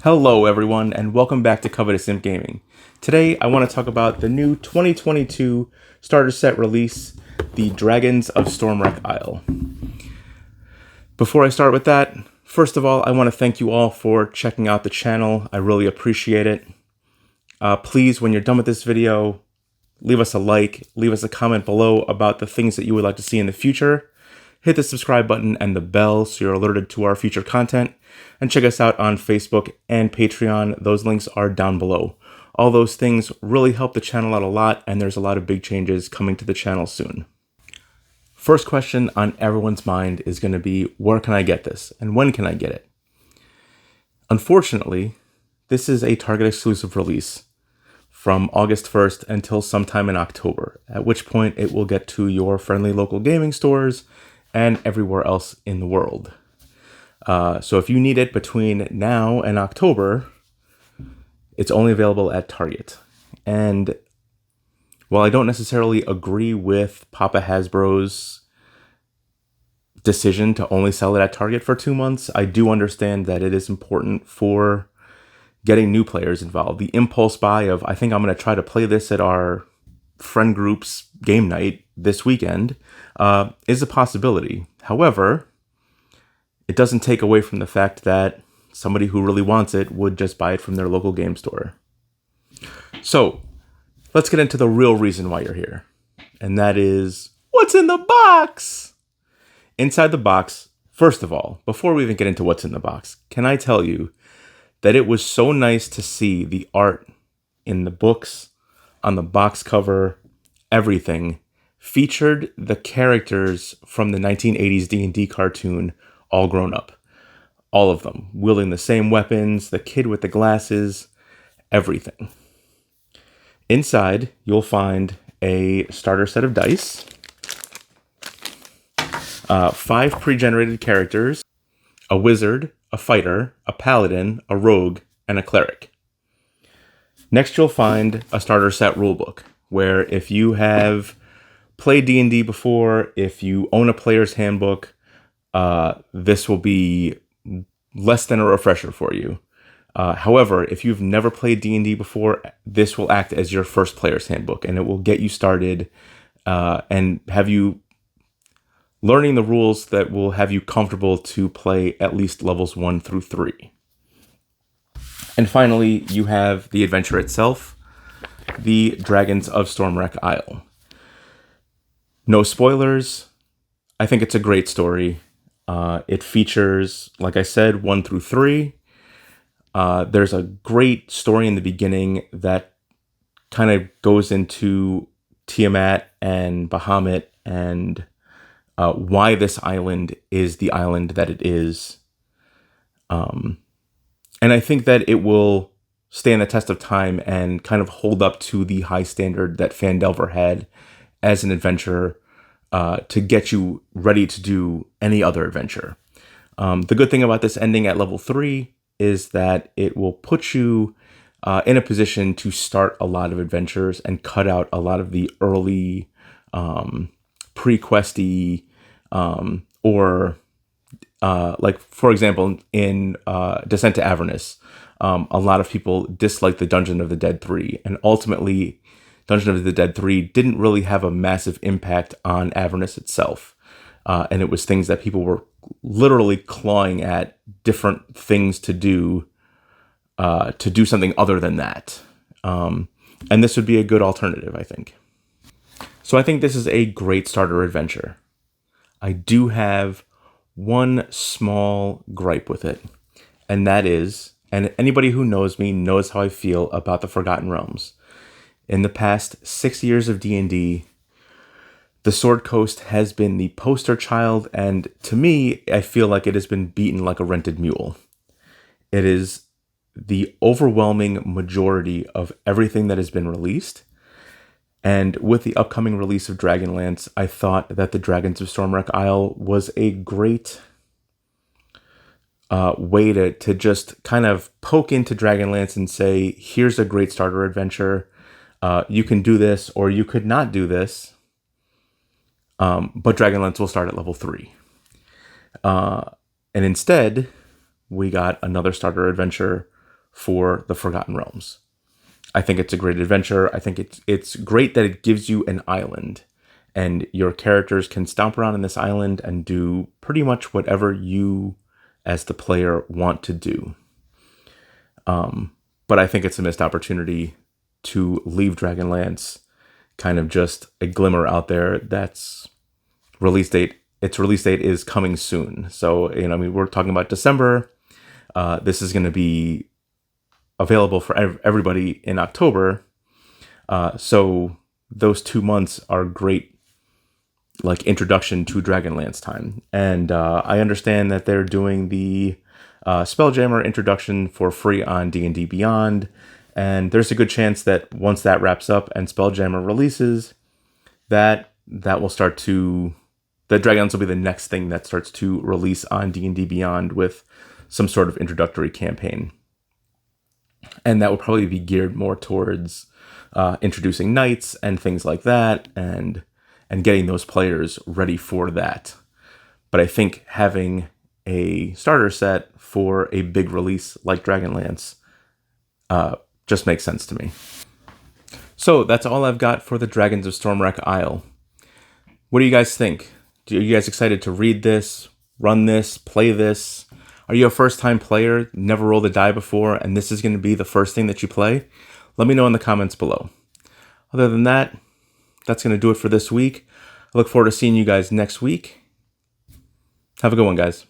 Hello everyone, and welcome back to Covetous Imp Gaming. Today I want to talk about the new 2022 starter set release, the Dragons of Stormwreck Isle. Before I start with that, first of all, I want to thank you all for checking out the channel. I really appreciate it. Please, when you're done with this video, leave us a like, leave us a comment below about the things that you would like to see in the future. Hit the subscribe button and the bell so you're alerted to our future content. And check us out on Facebook and Patreon. Those links are down below. All those things really help the channel out a lot, and there's a lot of big changes coming to the channel soon. First question on everyone's mind is going to be, where can I get this? And when can I get it? Unfortunately, this is a Target exclusive release from August 1st until sometime in October, at which point it will get to your friendly local gaming stores and everywhere else in the world. So if you need it between now and October, it's only available at Target. And while I don't necessarily agree with Papa Hasbro's decision to only sell it at Target for 2 months, I do understand that it is important for getting new players involved. The impulse buy of, I think I'm going to try to play this at our friend group's game night this weekend, is a possibility. However, it doesn't take away from the fact that somebody who really wants it would just buy it from their local game store. So let's get into the real reason why you're here. And that is, what's in the box? Inside the box, first of all, before we even get into what's in the box, can I tell you that it was so nice to see the art in the books, on the box cover, everything featured the characters from the 1980s D&D cartoon all grown up. All of them, wielding the same weapons, the kid with the glasses, everything. Inside, you'll find a starter set of dice, 5 pre-generated characters, a wizard, a fighter, a paladin, a rogue, and a cleric. Next, you'll find a starter set rulebook, where if you have played D&D before, if you own a player's handbook, this will be less than a refresher for you. However, if you've never played D&D before, this will act as your first player's handbook, and it will get you started and have you learning the rules that will have you comfortable to play at least levels 1 through 3. And finally, you have the adventure itself, the Dragons of Stormwreck Isle. No spoilers. I think it's a great story. It features, like I said, 1 through 3. There's a great story in the beginning that kind of goes into Tiamat and Bahamut and why this island is the island that it is. And I think that it will stand the test of time and kind of hold up to the high standard that Phandelver had as an adventure to get you ready to do any other adventure. The good thing about this ending at level 3 is that it will put you in a position to start a lot of adventures and cut out a lot of the early pre-questy like, for example, in Descent to Avernus, a lot of people disliked the Dungeon of the Dead 3, and ultimately Dungeon of the Dead 3 didn't really have a massive impact on Avernus itself. And it was things that people were literally clawing at different things to do something other than that. And this would be a good alternative, I think. So I think this is a great starter adventure. I do have one small gripe with it, and that is, and anybody who knows me knows how I feel about the Forgotten Realms. In the past 6 years of D&D, the Sword Coast has been the poster child, and to me, I feel like it has been beaten like a rented mule. It is the overwhelming majority of everything that has been released, and with the upcoming release of Dragonlance, I thought that the Dragons of Stormwreck Isle was a great way to just kind of poke into Dragonlance and say, here's a great starter adventure. You can do this, or you could not do this. But Dragonlance will start at level 3. And instead, we got another starter adventure for the Forgotten Realms. I think it's a great adventure. I think it's great that it gives you an island, and your characters can stomp around in this island and do pretty much whatever you, as the player, want to do. But I think it's a missed opportunity to leave Dragonlance kind of just a glimmer out there that's release date. Its release date is coming soon. So, we're talking about December. This is going to be available for everybody in October. So those 2 months are great, like, introduction to Dragonlance time. And I understand that they're doing the Spelljammer introduction for free on D&D Beyond. And there's a good chance that once that wraps up and Spelljammer releases, that will start to... that Dragonlance will be the next thing that starts to release on D&D Beyond with some sort of introductory campaign. And that will probably be geared more towards introducing knights and things like that, and getting those players ready for that. But I think having a starter set for a big release like Dragonlance just makes sense to me. So that's all I've got for the Dragons of Stormwreck Isle. What do you guys think? Are you guys excited to read this, run this, play this? Are you a first-time player, never rolled a die before, and this is going to be the first thing that you play? Let me know in the comments below. Other than that, that's going to do it for this week. I look forward to seeing you guys next week. Have a good one, guys.